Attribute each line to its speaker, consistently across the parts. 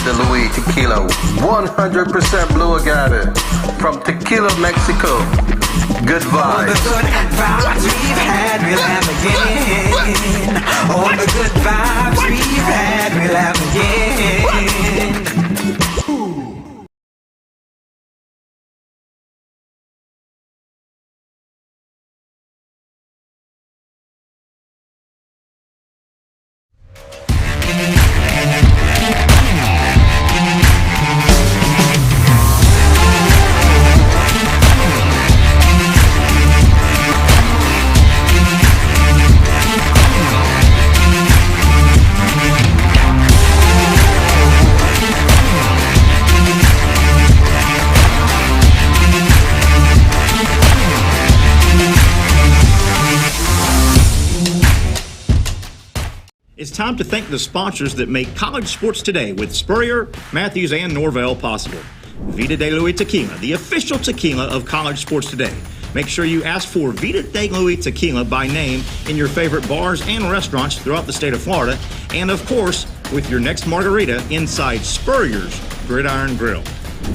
Speaker 1: the Louis Tequila, 100% blue agave from Tequila, Mexico. Good
Speaker 2: All the
Speaker 1: vibes.
Speaker 2: good vibes we've had, we'll have again. All the good vibes we've had, we'll have again.
Speaker 3: It's time to thank the sponsors that make college sports today with Spurrier, Matthews, and Norvell possible. Vida de Louis Tequila, the official tequila of college sports today. Make sure you ask for Vida de Louis Tequila by name in your favorite bars and restaurants throughout the state of Florida. And of course, with your next margarita inside Spurrier's Gridiron Grill.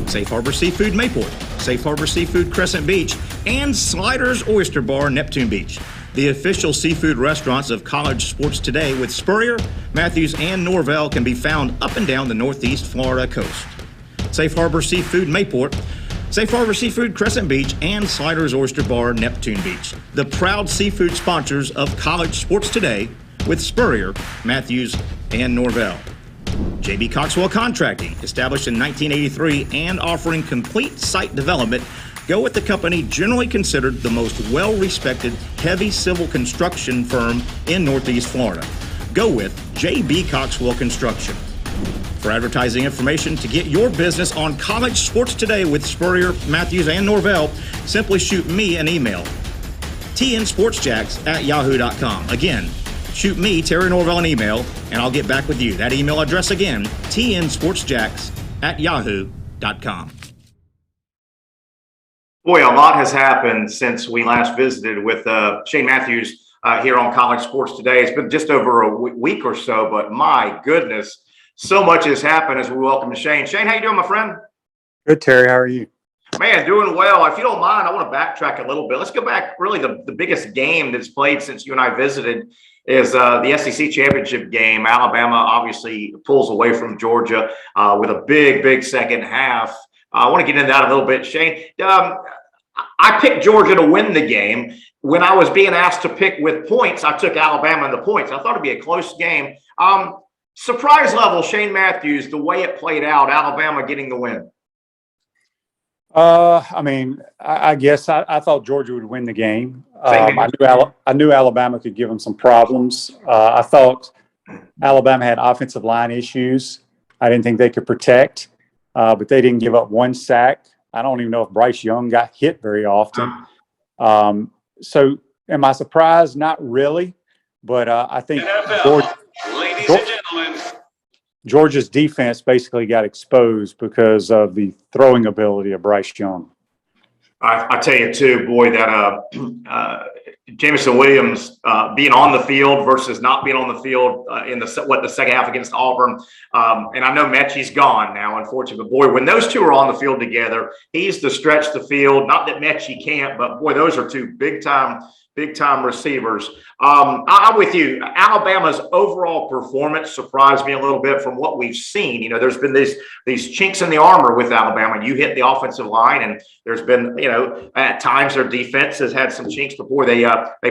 Speaker 3: Safe Harbor Seafood Mayport, Safe Harbor Seafood Crescent Beach, and Sliders Oyster Bar Neptune Beach. The official seafood restaurants of college sports today with Spurrier, Matthews, and Norvell can be found up and down the Northeast Florida coast. Safe Harbor Seafood Mayport, Safe Harbor Seafood Crescent Beach, and Sliders Oyster Bar Neptune Beach. The proud seafood sponsors of college sports today with Spurrier, Matthews, and Norvell. JB Coxwell Contracting, established in 1983 and offering complete site development. Go with the company generally considered the most well-respected heavy civil construction firm in Northeast Florida. Go with JB Coxwell Construction. For advertising information to get your business on college sports today with Spurrier, Matthews, and Norvell, simply shoot me an email, tnsportsjacks@yahoo.com. Again, shoot me, Terry Norvell, an email, and I'll get back with you. That email address again, tnsportsjacks@yahoo.com.
Speaker 4: Boy, a lot has happened since we last visited with Shane Matthews here on College Sports Today. It's been just over a week or so, but my goodness, so much has happened as we welcome Shane. Shane, how you doing, my friend?
Speaker 5: Good, Terry. How are you?
Speaker 4: Man, doing well. If you don't mind, I want to backtrack a little bit. Let's go back. Really, the biggest game that's played since you and I visited is the SEC championship game. Alabama obviously pulls away from Georgia with a big second half. I want to get into that a little bit. Shane, I picked Georgia to win the game. When I was being asked to pick with points, I took Alabama in the points. I thought it'd be a close game. Surprise level, Shane Matthews, the way it played out, Alabama getting the win.
Speaker 5: I guess I thought Georgia would win the game. I knew Alabama could give them some problems. I thought Alabama had offensive line issues. I didn't think they could protect, but they didn't give up one sack. I don't even know if Bryce Young got hit very often. So am I surprised? Not really, but I think Georgia's defense basically got exposed because of the throwing ability of Bryce Young.
Speaker 4: I tell you too, boy, that Jameson Williams being on the field versus not being on the field in the second half against Auburn, and I know Mechie's gone now, unfortunately. But boy, when those two are on the field together, he's to stretch the field. Not that Mechie can't, but boy, those are two big time receivers. I'm with you. Alabama's overall performance surprised me a little bit from what we've seen. You know, there's been these chinks in the armor with Alabama. You hit the offensive line, and there's been, at times their defense has had some chinks before they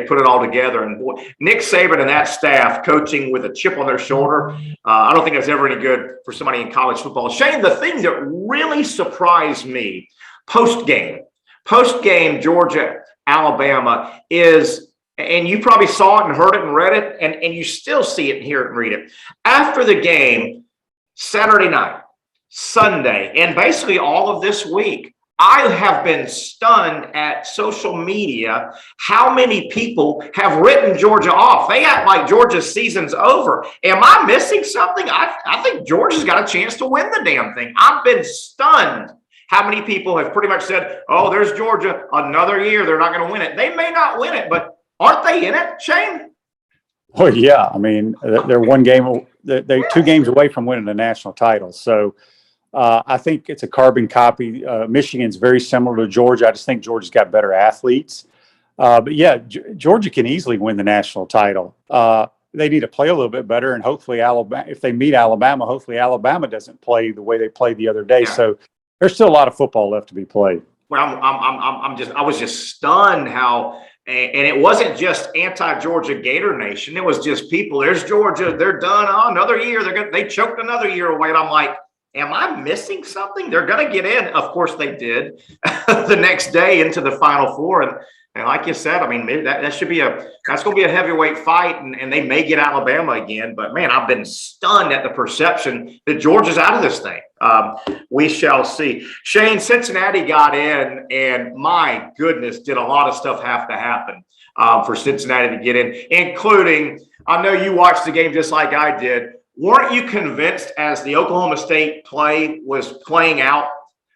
Speaker 4: put it all together. And boy, Nick Saban and that staff coaching with a chip on their shoulder, I don't think that's ever any good for somebody in college football. Shane, the thing that really surprised me post-game Georgia, Alabama is, and you probably saw it and heard it and read it, and you still see it and hear it and read it. After the game, Saturday night, Sunday, and basically all of this week, I have been stunned at social media how many people have written Georgia off. They act like Georgia's season's over. Am I missing something? I think Georgia's got a chance to win the damn thing. I've been stunned how many people have pretty much said, oh, there's Georgia, another year, they're not going to win it. They may not win it, but aren't they in it, Shane?
Speaker 5: Well, yeah. I mean, they're one game, they're 2 games away from winning the national title. So I think it's a carbon copy. Michigan's very similar to Georgia. I just think Georgia's got better athletes. But yeah, Georgia can easily win the national title. They need to play a little bit better, and hopefully Alabama, if they meet Alabama, hopefully Alabama doesn't play the way they played the other day.
Speaker 4: Yeah.
Speaker 5: So there's still a lot of football left to be played.
Speaker 4: Well, I was just stunned how, and it wasn't just anti-Georgia Gator Nation. It was just people. There's Georgia. They're done. Oh, another year. They choked another year away. And I'm like, am I missing something? They're going to get in. Of course they did the next day into the Final Four. And like you said, I mean, maybe that's going to be a heavyweight fight, and they may get Alabama again. But man, I've been stunned at the perception that Georgia's out of this thing. We shall see. Shane, Cincinnati got in, and my goodness, did a lot of stuff have to happen for Cincinnati to get in, including, I know you watched the game just like I did. Weren't you convinced as the Oklahoma State play was playing out,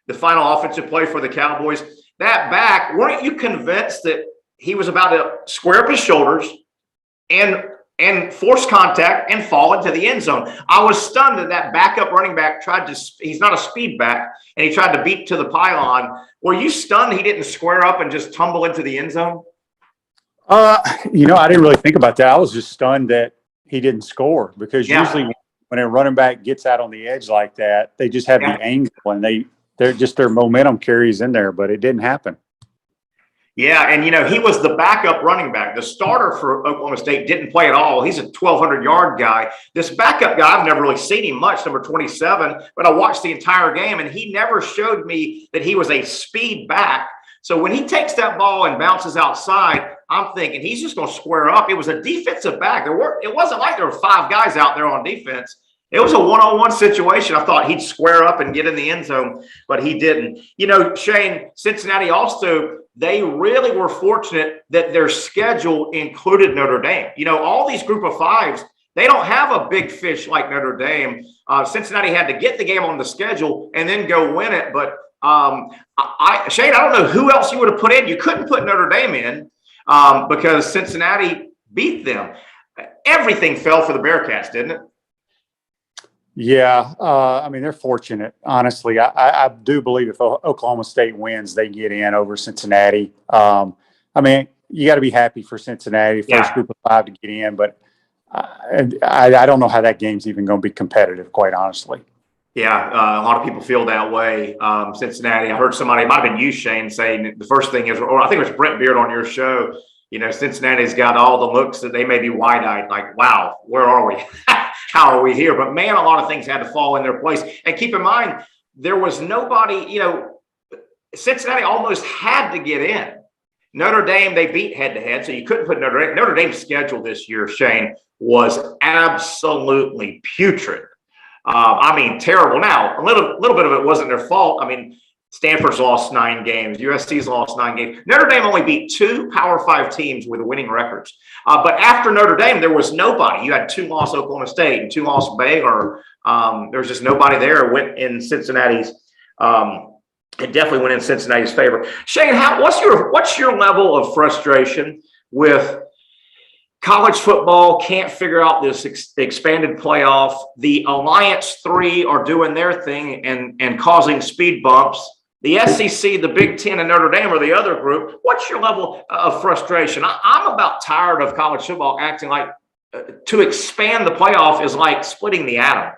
Speaker 4: the final offensive play for the Cowboys, that back, weren't you convinced that he was about to square up his shoulders and force contact and fall into the end zone? I was stunned that backup running back he's not a speed back, and he tried to beat to the pylon. Were you stunned he didn't square up and just tumble into the end zone?
Speaker 5: I didn't really think about that. I was just stunned that he didn't score, because usually when a running back gets out on the edge like that, they just have the angle, and their momentum carries in there, but it didn't happen.
Speaker 4: Yeah, and he was the backup running back. The starter for Oklahoma State didn't play at all. He's a 1,200-yard guy. This backup guy, I've never really seen him much, number 27, but I watched the entire game, and he never showed me that he was a speed back. So when he takes that ball and bounces outside, I'm thinking he's just going to square up. It was a defensive back. It wasn't like there were 5 guys out there on defense. It was a one-on-one situation. I thought he'd square up and get in the end zone, but he didn't. Shane, Cincinnati also, they really were fortunate that their schedule included Notre Dame. All these group of fives, they don't have a big fish like Notre Dame. Cincinnati had to get the game on the schedule and then go win it. But Shane, I don't know who else you would have put in. You couldn't put Notre Dame in because Cincinnati beat them. Everything fell for the Bearcats, didn't it?
Speaker 5: Yeah, I mean, they're fortunate, honestly. I do believe if Oklahoma State wins, they get in over Cincinnati. I mean, you got to be happy for Cincinnati, first group of 5 to get in, but I don't know how that game's even going to be competitive, quite honestly.
Speaker 4: Yeah, a lot of people feel that way. Cincinnati, I heard somebody, it might have been you, Shane, saying the first thing is, or I think it was Brent Beard on your show, Cincinnati's got all the looks that they may be wide-eyed, like, wow, where are we? How are we here? But man, a lot of things had to fall in their place. And keep in mind, there was nobody, Cincinnati almost had to get in. Notre Dame, they beat head-to-head, so you couldn't put Notre Dame. Notre Dame's schedule this year, Shane, was absolutely putrid. I mean, terrible. Now, a little bit of it wasn't their fault. I mean, Stanford's lost 9 games. USC's lost 9 games. Notre Dame only beat 2 Power 5 teams with winning records. But after Notre Dame, there was nobody. You had 2-loss Oklahoma State and 2-loss Baylor. There was just nobody there. It went in Cincinnati's. It definitely went in Cincinnati's favor. Shane, what's your level of frustration with college football? Can't figure out this expanded playoff. The Alliance 3 are doing their thing and causing speed bumps. The SEC, the Big Ten, and Notre Dame are the other group. What's your level of frustration? I'm about tired of college football acting like to expand the playoff is like splitting the atom.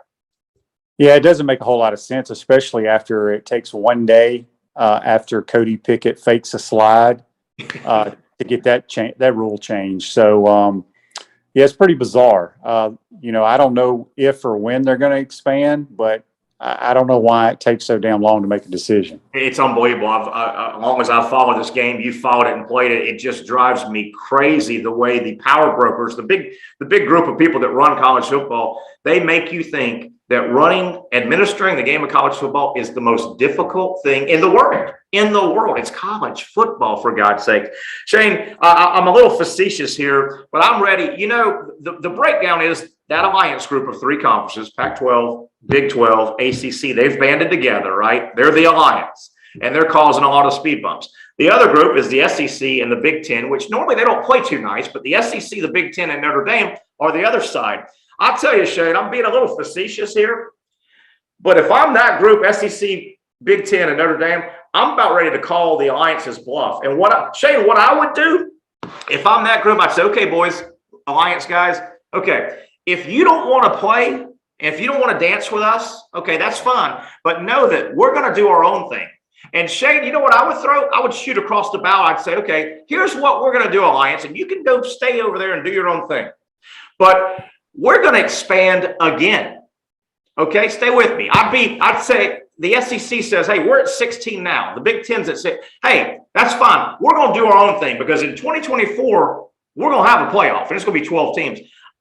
Speaker 5: Yeah, it doesn't make a whole lot of sense, especially after it takes one day after Cody Pickett fakes a slide to get that rule changed. So, yeah, it's pretty bizarre. I don't know if or when they're going to expand, but I don't know why it takes so damn long to make a decision.
Speaker 4: It's unbelievable. As long as I've followed this game, you followed it and played it. It just drives me crazy the way the power brokers, the big group of people that run college football, they make you think that administering the game of college football is the most difficult thing in the world. It's college football, for God's sake. Shane, I'm a little facetious here, but I'm ready. The breakdown is that alliance group of 3 conferences, Pac-12, Big 12, ACC, they've banded together, right? They're the alliance. and they're causing a lot of speed bumps. The other group is the SEC and the Big Ten, which normally they don't play too nice, but the SEC, the Big Ten, and Notre Dame are the other side. I'll tell you, Shane, I'm being a little facetious here, but if I'm that group, SEC, Big Ten, and Notre Dame, I'm about ready to call the alliance's bluff. And what I would do if I'm that group, I'd say, okay, boys, alliance guys, okay, if you don't want to play, and if you don't want to dance with us, okay, that's fine. But know that we're going to do our own thing. And Shane, you know what I would throw? I would shoot across the bow. I'd say, okay, here's what we're going to do, alliance, and you can go stay over there and do your own thing. But we're going to expand again. Okay, stay with me. I'd say the SEC says, hey, we're at 16 now. The Big Ten's at 6. Hey, that's fine. We're going to do our own thing because in 2024, we're going to have a playoff, and it's going to be 12 teams.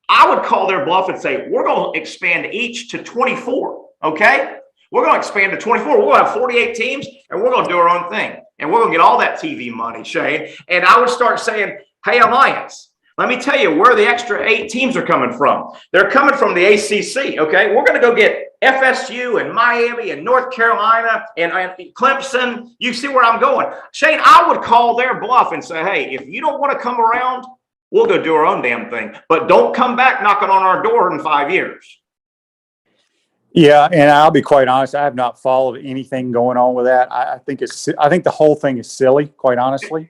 Speaker 4: I would call their bluff and say, we're going to expand each to 24, okay? We're going to expand to 24. We're going to have 48 teams, and we're going to do our own thing. And we're going to get all that TV money, Shane. And I would start saying, hey, alliance, let me tell you where the extra 8 teams are coming from. They're coming from the ACC, okay? We're going to go get FSU and Miami and North Carolina and Clemson. You see where I'm going. Shane, I would call their bluff and say, hey, if you don't want to come around, we'll go do our own damn thing. But don't come back knocking on our door in 5 years.
Speaker 5: Yeah, and I'll be quite honest, I have not followed anything going on with that. I think the whole thing is silly, quite honestly.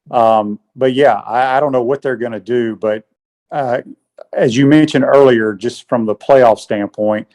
Speaker 5: But yeah, I don't know what they're going to do. But as you mentioned earlier, just from the playoff standpoint,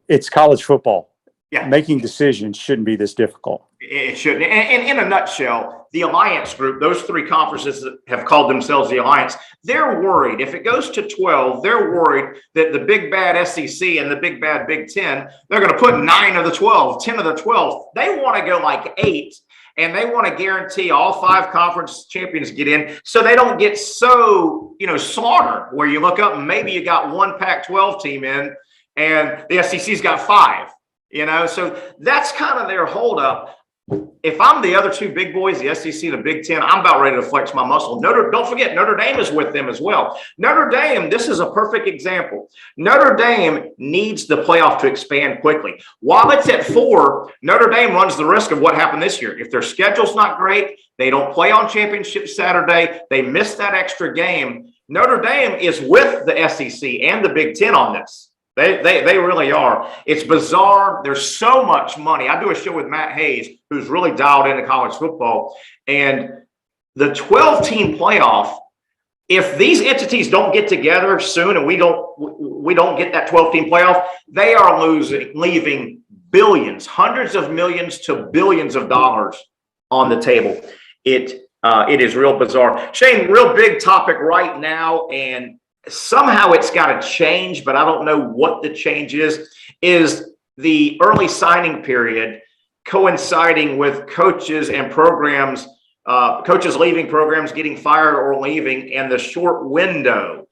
Speaker 5: it's college football.
Speaker 4: Yeah.
Speaker 5: Making decisions shouldn't be this difficult.
Speaker 4: It shouldn't. And in a nutshell, the Alliance group, those 3 conferences that have called themselves the Alliance, they're worried. If it goes to 12, they're worried that the big bad SEC and the big bad Big Ten, they're going to put 9 of the 12, 10 of the 12. They want to go like 8, and they want to guarantee all 5 conference champions get in so they don't get so, slaughtered where you look up and maybe you got 1 Pac-12 team in and the SEC's got 5. So that's kind of their holdup. If I'm the other 2 big boys, the SEC, the Big Ten, I'm about ready to flex my muscle. Don't forget, Notre Dame is with them as well. Notre Dame, this is a perfect example. Notre Dame needs the playoff to expand quickly. While it's at 4, Notre Dame runs the risk of what happened this year. If their schedule's not great, they don't play on championship Saturday, they miss that extra game. Notre Dame is with the SEC and the Big Ten on this. They really are. It's bizarre. There's so much money. I do a show with Matt Hayes, who's really dialed into college football. And the 12-team playoff, if these entities don't get together soon and we don't get that 12-team playoff, they are leaving billions, hundreds of millions to billions of dollars on the table. It is real bizarre. Shane, real big topic right now, and somehow it's got to change, but I don't know what the change is the early signing period coinciding with coaches and programs, coaches leaving programs, getting fired or leaving, and the short window.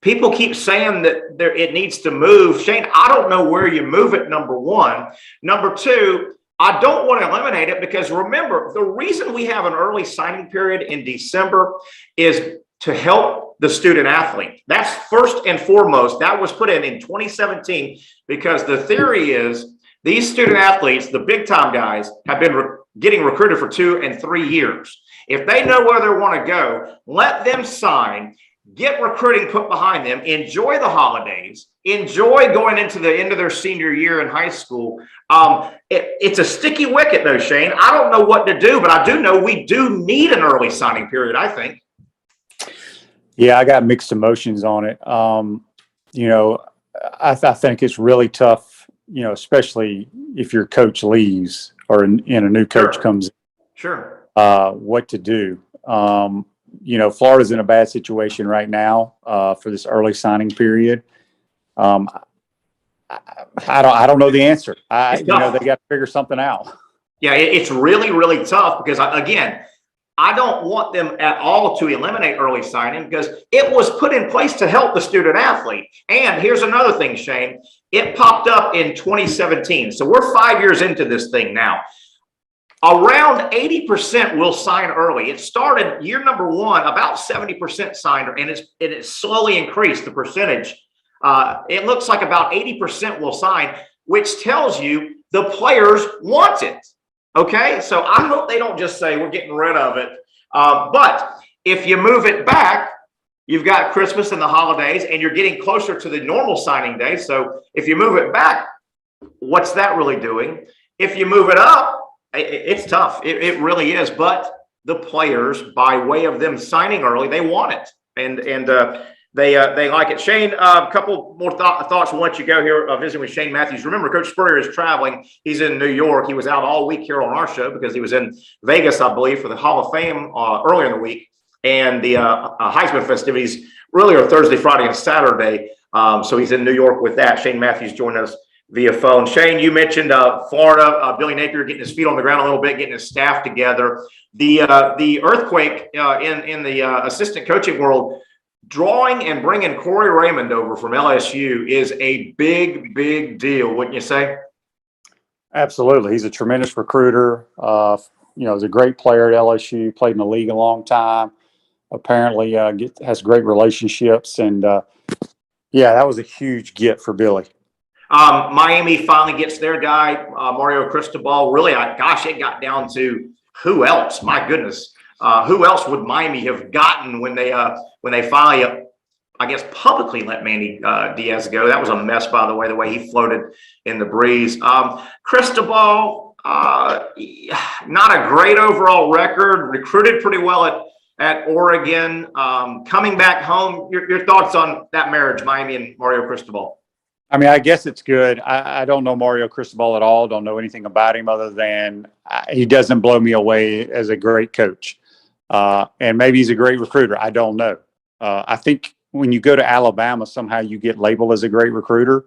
Speaker 4: People keep saying that it needs to move. Shane, I don't know where you move it, number one. Number two, I don't want to eliminate it because remember, the reason we have an early signing period in December is to help the student athlete. That's first and foremost. That was put in 2017 because the theory is these student athletes, the big time guys, have been getting recruited for 2 and 3 years. If they know where they want to go, let them sign, get recruiting put behind them, enjoy the holidays, enjoy going into the end of their senior year in high school. It's a sticky wicket though, Shane. I don't know what to do, but I do know we do need an early signing period, I think.
Speaker 5: Yeah, I got mixed emotions on it. I think it's really tough, especially if your coach leaves or a new coach comes in.
Speaker 4: Sure.
Speaker 5: What to do. Florida's in a bad situation right now for this early signing period. I don't know the answer. They got to figure something out.
Speaker 4: Yeah, it's really, really tough because, again, I don't want them at all to eliminate early signing because it was put in place to help the student athlete. And here's another thing, Shane. It popped up in 2017. So we're 5 years into this thing now. Around 80% will sign early. It started year number 1, about 70% signed, and it's slowly increased the percentage. It looks like about 80% will sign, which tells you the players want it. Okay, so I hope they don't just say we're getting rid of it. But if you move it back, you've got Christmas and the holidays, and you're getting closer to the normal signing day. So if you move it back, what's that really doing? If you move it up, it's tough. It really is. But the players, by way of them signing early, they want it, and they like it. Shane, a couple more thoughts. We'll let you go here visiting with Shane Matthews. Remember, Coach Spurrier is traveling. He's in New York. He was out all week here on our show because he was in Vegas, I believe, for the Hall of Fame earlier in the week, and the Heisman festivities earlier Thursday, Friday, and Saturday. So he's in New York with that. Shane Matthews joined us via phone. Shane, you mentioned Florida, Billy Napier getting his feet on the ground a little bit, getting his staff together. The earthquake in the assistant coaching world, drawing and bringing Corey Raymond over from LSU is a big, big deal, wouldn't you say?
Speaker 5: Absolutely. He's a tremendous recruiter. He's a great player at LSU, played in the league a long time, apparently has great relationships. And, that was a huge get for Billy.
Speaker 4: Miami finally gets their guy, Mario Cristobal. Really, it got down to who else? My goodness. Who else would Miami have gotten when they finally, I guess, publicly let Manny Diaz go? That was a mess, by the way he floated in the breeze. Cristobal, not a great overall record, recruited pretty well at Oregon. Coming back home, your thoughts on that marriage, Miami and Mario Cristobal?
Speaker 5: I mean, I guess it's good. I don't know Mario Cristobal at all. Don't know anything about him other than he doesn't blow me away as a great coach. And maybe he's a great recruiter. I don't know. I think when you go to Alabama, somehow you get labeled as a great recruiter.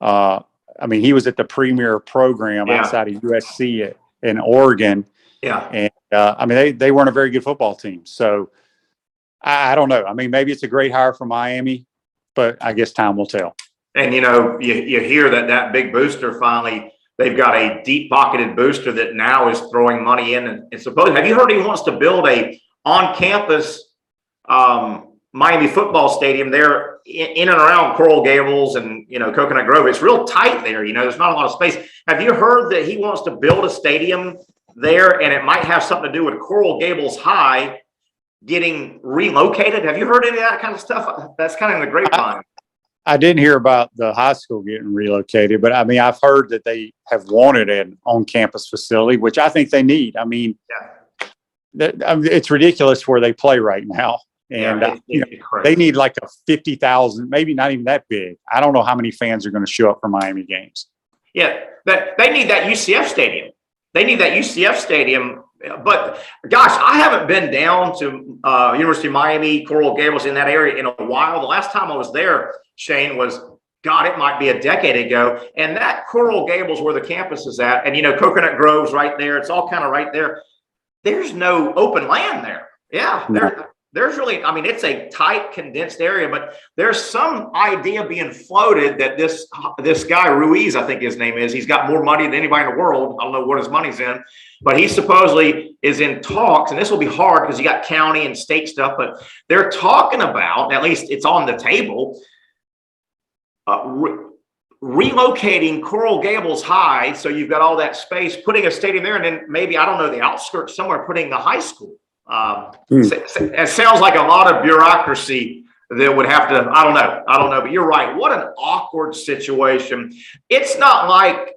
Speaker 5: He was at the premier program outside of USC in Oregon. Yeah. And, they weren't a very good football team. So I don't know. I mean, maybe it's a great hire for Miami, but I guess time will tell.
Speaker 4: And, you hear that big booster finally, they've got a deep-pocketed booster that now is throwing money in. And suppose, have you heard he wants to build a on-campus Miami football stadium there in and around Coral Gables and, Coconut Grove? It's real tight there. There's not a lot of space. Have you heard that he wants to build a stadium there, and it might have something to do with Coral Gables High getting relocated? Have you heard any of that kind of stuff? That's kind of in the grapevine.
Speaker 5: I didn't hear about the high school getting relocated, but I've heard that they have wanted an on-campus facility, which I think they need. It's ridiculous where they play right now. And they need like a 50,000, maybe not even that big. I don't know how many fans are going to show up for Miami games.
Speaker 4: Yeah, they need that UCF stadium. But gosh, I haven't been down to University of Miami, Coral Gables in that area in a while. The last time I was there, Shane, it might be a decade ago. And that Coral Gables where the campus is at, and Coconut Grove's right there. It's all kind of right there. There's no open land there. Yeah, there's really, it's a tight, condensed area, but there's some idea being floated that this guy, Ruiz, I think his name is, he's got more money than anybody in the world. I don't know what his money's in, but he supposedly is in talks, and this will be hard because you got county and state stuff, but they're talking about, at least it's on the table, relocating Coral Gables High, so you've got all that space, putting a stadium there, and then maybe, I don't know, the outskirts somewhere, putting the high school. It sounds like a lot of bureaucracy that would have to, I don't know, but you're right. What an awkward situation. It's not like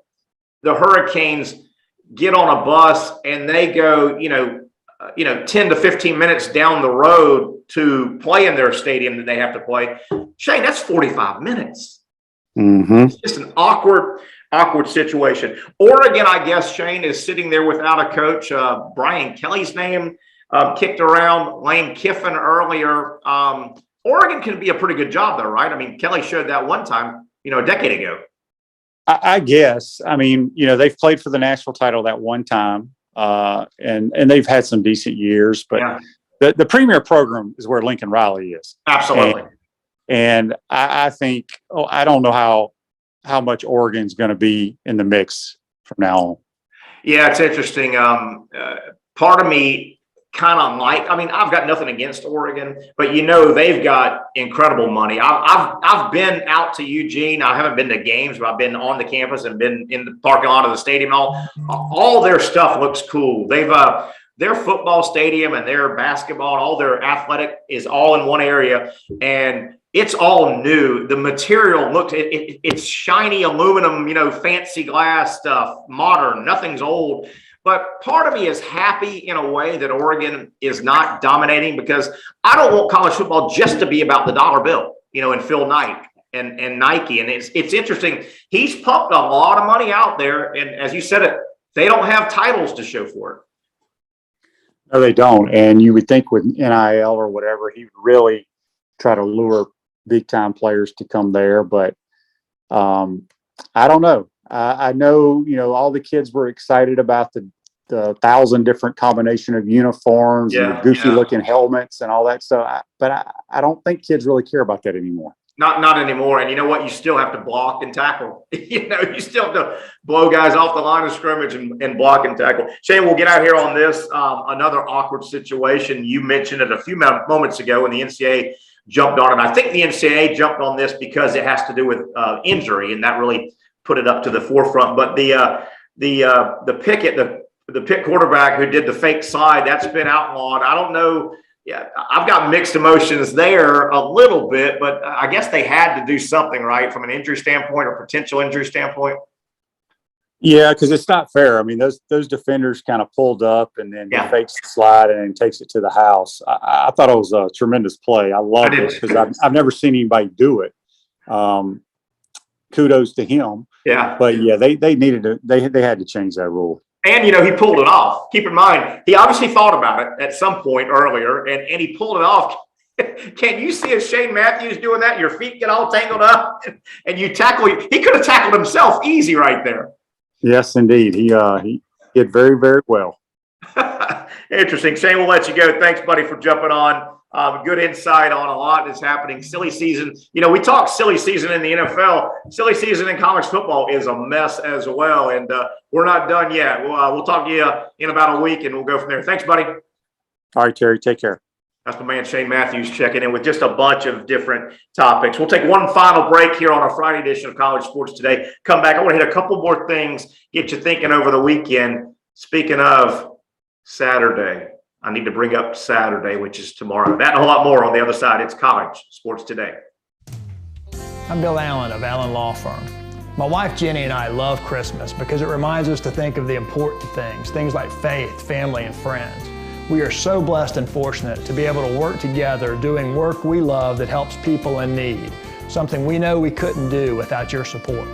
Speaker 4: the Hurricanes get on a bus and they go, 10 to 15 minutes down the road to play in their stadium that they have to play. Shane, that's 45 minutes.
Speaker 5: Mm-hmm.
Speaker 4: It's just an awkward situation. Oregon, I guess, Shane, is sitting there without a coach. Brian Kelly's name kicked around, Lane Kiffin earlier. Oregon can be a pretty good job, though, right? Kelly showed that one time, a decade ago.
Speaker 5: I guess. They've played for the national title that one time, and they've had some decent years. But the premier program is where Lincoln Riley is.
Speaker 4: Absolutely.
Speaker 5: And I think, I don't know how much Oregon's going to be in the mix from now on.
Speaker 4: Yeah, it's interesting. Part of me kind of like, I mean, I've got nothing against Oregon, but they've got incredible money. I've been out to Eugene. I haven't been to games, but I've been on the campus and been in the parking lot of the stadium. All their stuff looks cool. Their football stadium and their basketball, all their athletic is all in one area, and it's all new. The material looks, it's shiny aluminum, fancy glass stuff, modern, nothing's old. But part of me is happy in a way that Oregon is not dominating, because I don't want college football just to be about the dollar bill, and Phil Knight and Nike. And it's interesting. He's pumped a lot of money out there. And as you said they don't have titles to show for it.
Speaker 5: No, they don't. And you would think with NIL or whatever, he would really try to lure big time players to come there. But I don't know. I know, all the kids were excited about the 1,000 different combination of uniforms and the goofy looking helmets and all that stuff. But I don't think kids really care about that anymore.
Speaker 4: Not anymore. And you know what? You still have to block and tackle. You still have to blow guys off the line of scrimmage and block and tackle. Shane, we'll get out here on this. Another awkward situation. You mentioned it a few moments ago when the NCAA jumped on it. I think the NCAA jumped on this because it has to do with injury, and that really put it up to the forefront. But the Pitt quarterback who did the fake slide, that's been outlawed. I don't know. Yeah, I've got mixed emotions there a little bit, but I guess they had to do something, right, from an injury standpoint or potential injury standpoint.
Speaker 5: Yeah, because it's not fair. I mean, those defenders kind of pulled up and then fakes the slide and then takes it to the house. I thought it was a tremendous play. I loved it because I've never seen anybody do it. Kudos to him. Yeah, but yeah, they needed to. They had to change that rule.
Speaker 4: And, he pulled it off. Keep in mind, he obviously thought about it at some point earlier, and he pulled it off. Can you see a Shane Matthews doing that? Your feet get all tangled up, and you tackle. He could have tackled himself easy right there.
Speaker 5: Yes, indeed. He did very, very well.
Speaker 4: Interesting. Shane, we'll let you go. Thanks, buddy, for jumping on. Good insight on a lot that's happening. Silly season. We talk silly season in the NFL. Silly season in college football is a mess as well. And we're not done yet. We'll talk to you in about a week, and we'll go from there. Thanks, buddy.
Speaker 5: All right, Terry. Take care.
Speaker 4: That's my man Shane Matthews checking in with just a bunch of different topics. We'll take one final break here on our Friday edition of College Sports Today. Come back. I want to hit a couple more things, get you thinking over the weekend. Speaking of Saturday, I need to bring up Saturday, which is tomorrow. That and a lot more on the other side. It's College Sports Today.
Speaker 6: I'm Bill Allen of Allen Law Firm. My wife Jenny and I love Christmas because it reminds us to think of the important things like faith, family, and friends. We are so blessed and fortunate to be able to work together doing work we love that helps people in need, something we know we couldn't do without your support.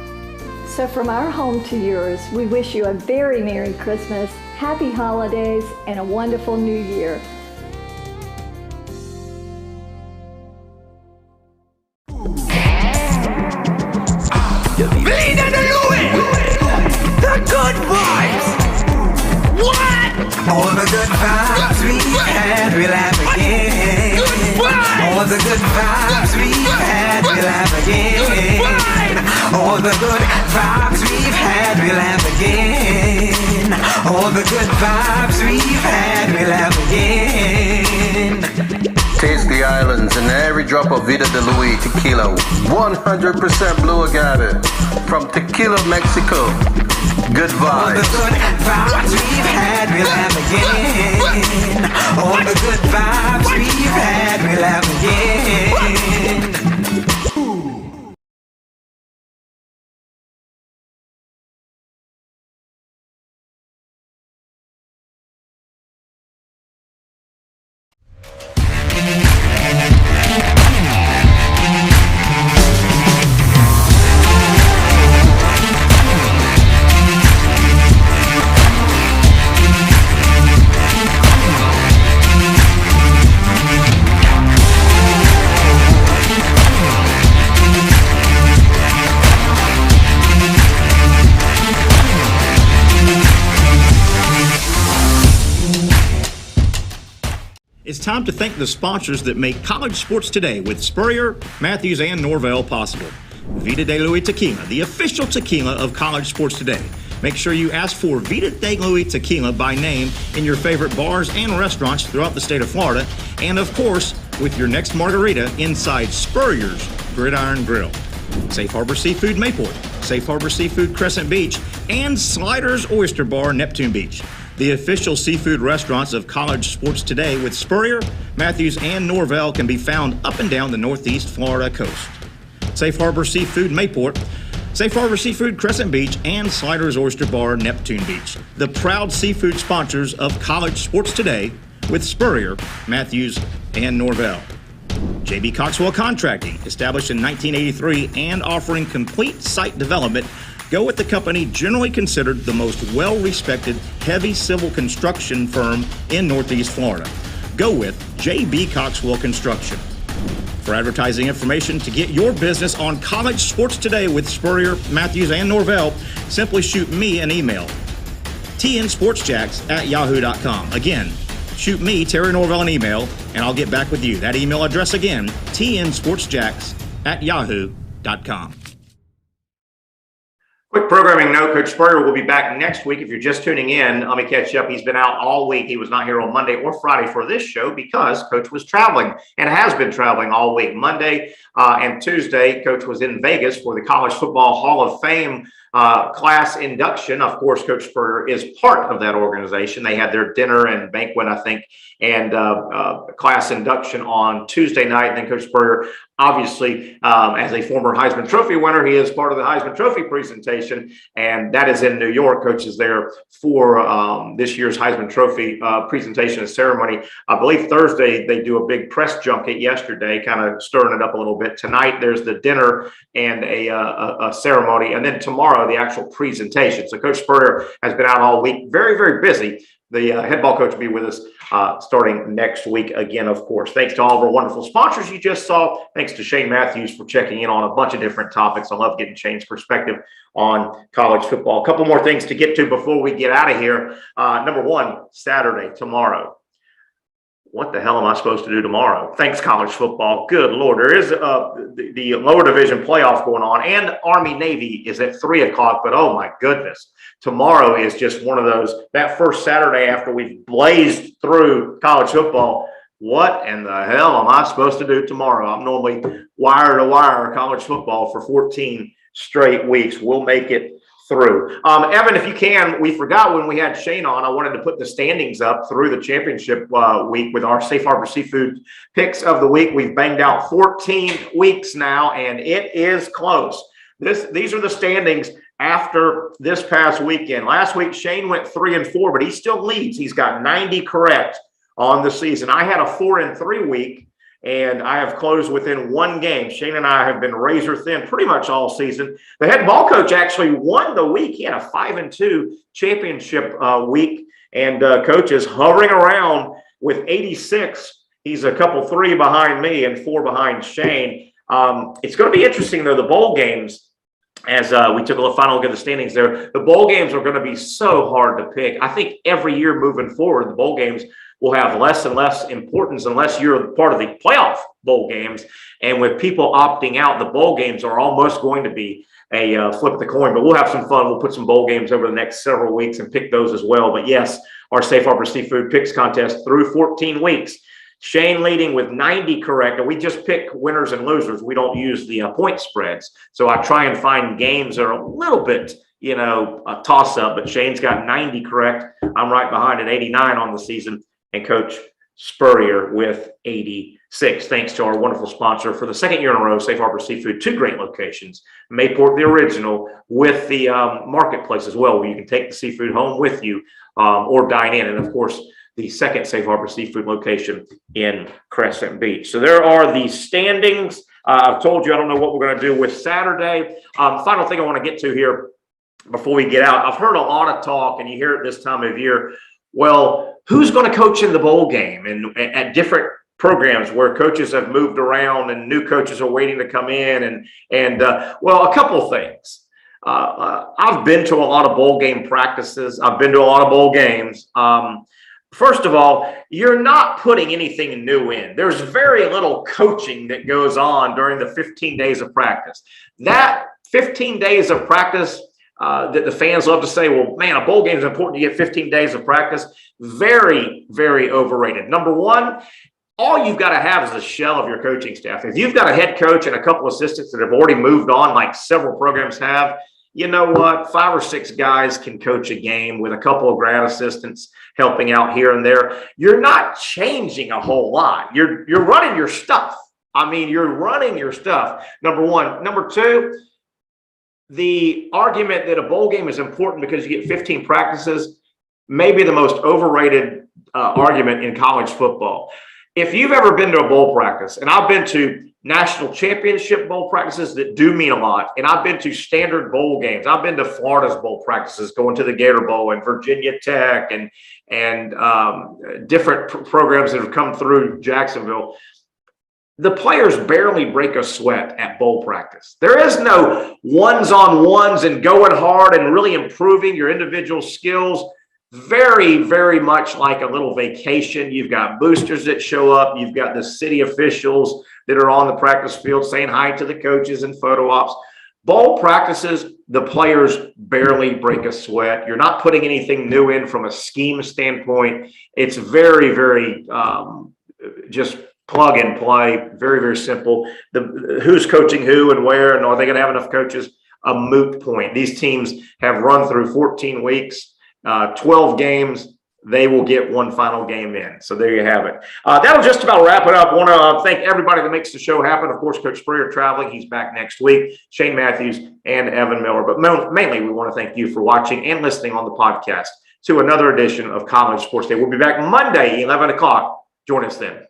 Speaker 7: So from our home to yours, we wish you a very Merry Christmas, Happy Holidays, and a wonderful New Year.
Speaker 2: The good vibes. What? All the good vibes we've had, we'll have again. All the good vibes we've had, we'll have again. All the good vibes we've had, we'll have again. All the good vibes we've had, we'll have again.
Speaker 1: Taste the islands and every drop of Vida de Luis tequila. 100% blue agave from Tequila, Mexico. Good
Speaker 2: All the
Speaker 1: vibes.
Speaker 2: good vibes we've had, we'll have again. All the good vibes we've had, we'll have again.
Speaker 3: It's time to thank the sponsors that make College Sports Today with Spurrier, Matthews, and Norvell possible. Vida de Luis Tequila, the official tequila of College Sports Today. Make sure you ask for Vida de Luis Tequila by name in your favorite bars and restaurants throughout the state of Florida. And of course, with your next margarita inside Spurrier's Gridiron Grill. Safe Harbor Seafood Mayport, Safe Harbor Seafood Crescent Beach, and Sliders Oyster Bar Neptune Beach. The official seafood restaurants of college sports today with Spurrier, Matthews, and Norvell can be found up and down the Northeast Florida coast. Safe Harbor Seafood Mayport, Safe Harbor Seafood Crescent Beach, and Sliders Oyster Bar Neptune Beach. The proud seafood sponsors of college sports today with Spurrier, Matthews, and Norvell. J.B. Coxwell Contracting, established in 1983 and offering complete site development. Go with the company generally considered the most well-respected heavy civil construction firm in Northeast Florida. Go with J.B. Coxwell Construction. For advertising information to get your business on college sports today with Spurrier, Matthews, and Norvell, simply shoot me an email, tnsportsjacks@yahoo.com. Again, shoot me, Terry Norvell, an email, and I'll get back with you. That email address again, tnsportsjacks@yahoo.com.
Speaker 4: Quick programming note, Coach Spurrier will be back next week. If you're just tuning in, let me catch you up. He's been out all week. He was not here on Monday or Friday for this show because Coach was traveling and has been traveling all week. Monday and Tuesday, Coach was in Vegas for the College Football Hall of Fame class induction. Of course, Coach Spurrier is part of that organization. They had their dinner and banquet, I think, and class induction on Tuesday night. And then Coach Spurrier, obviously, as a former Heisman Trophy winner, he is part of the Heisman Trophy presentation, and that is in New York. Coach is there for this year's Heisman Trophy presentation and ceremony. I believe Thursday they do a big press junket yesterday, kind of stirring it up a little bit. Tonight there's the dinner and a ceremony, and then tomorrow the actual presentation. So Coach Spurrier has been out all week, very, very busy. The head ball coach will be with us starting next week again, of course. Thanks to all of our wonderful sponsors you just saw. Thanks to Shane Matthews for checking in on a bunch of different topics. I love getting Shane's perspective on college football. A couple more things to get to before we get out of here. Number one, Saturday, tomorrow. What the hell am I supposed to do tomorrow? Thanks, college football. Good Lord. There is the lower division playoff going on, and Army-Navy is at 3 o'clock, but oh my goodness. Tomorrow is just one of those, that first Saturday after we've blazed through college football. What in the hell am I supposed to do tomorrow? I'm normally wire to wire college football for 14 straight weeks. We'll make it through. Evan, if you can, we forgot when we had Shane on, I wanted to put the standings up through the championship week with our Safe Harbor Seafood picks of the week. We've banged out 14 weeks now, and it is close. These are the standings after this past weekend. Last week, Shane went 3-4, but he still leads. He's got 90 correct on the season. I had a 4-3 week, and I have closed within one game. Shane and I have been razor thin pretty much all season. The head ball coach actually won the week. He had a 5-2 championship week, and coach is hovering around with 86. He's a couple 3 behind me and 4 behind Shane. It's going to be interesting, though, the bowl games. As we took a final look at the standings there, the bowl games are going to be so hard to pick. I think every year moving forward, the bowl games will have less and less importance unless you're part of the playoff bowl games. And with people opting out, the bowl games are almost going to be a flip of the coin. But we'll have some fun. We'll put some bowl games over the next several weeks and pick those as well. But yes, our Safe Harbor Seafood Picks contest through 14 weeks. Shane leading with 90 correct, and we just pick winners and losers. We don't use the point spreads. So I try and find games that are a little bit, a toss-up, but Shane's got 90 correct. I'm right behind at 89 on the season, and Coach Spurrier with 86. Thanks to our wonderful sponsor for the second year in a row, Safe Harbor Seafood, 2 great locations. Mayport, the original, with the marketplace as well, where you can take the seafood home with you or dine in. And, of course, the second Safe Harbor Seafood location in Crescent Beach. So there are the standings. I've told you I don't know what we're going to do with Saturday. Final thing I want to get to here before we get out. I've heard a lot of talk, and you hear it this time of year. Well, who's going to coach in the bowl game? And at different programs where coaches have moved around and new coaches are waiting to come in. Well, a couple things. I've been to a lot of bowl game practices. I've been to a lot of bowl games. First of all, you're not putting anything new in. There's very little coaching that goes on during the 15 days of practice. That 15 days of practice, that the fans love to say, well, man, a bowl game is important. You get 15 days of practice. Very, very overrated. Number one, all you've got to have is a shell of your coaching staff. If you've got a head coach and a couple assistants that have already moved on, like several programs have, you know what? 5 or 6 guys can coach a game with a couple of grad assistants helping out here and there. You're not changing a whole lot. You're running your stuff. I mean, you're running your stuff, number one. Number two, the argument that a bowl game is important because you get 15 practices may be the most overrated argument in college football. If you've ever been to a bowl practice, and I've been to national championship bowl practices that do mean a lot, and I've been to standard bowl games. I've been to Florida's bowl practices, going to the Gator Bowl and Virginia Tech and different programs that have come through Jacksonville. The players barely break a sweat at bowl practice. There is no ones-on-ones and going hard and really improving your individual skills. Very, very much like a little vacation. You've got boosters that show up. You've got the city officials that are on the practice field saying hi to the coaches and photo ops. Bowl practices, the players barely break a sweat. You're not putting anything new in from a scheme standpoint. It's very, very just plug and play. Very, very simple. Who's coaching who and where, and are they going to have enough coaches? A moot point. These teams have run through 14 weeks. 12 games, they will get one final game in. So there you have it. That'll just about wrap it up. I want to thank everybody that makes the show happen. Of course, Coach Spurrier traveling. He's back next week. Shane Matthews and Evan Miller. But mainly, we want to thank you for watching and listening on the podcast to another edition of College Sports Day. We'll be back Monday, 11 o'clock. Join us then.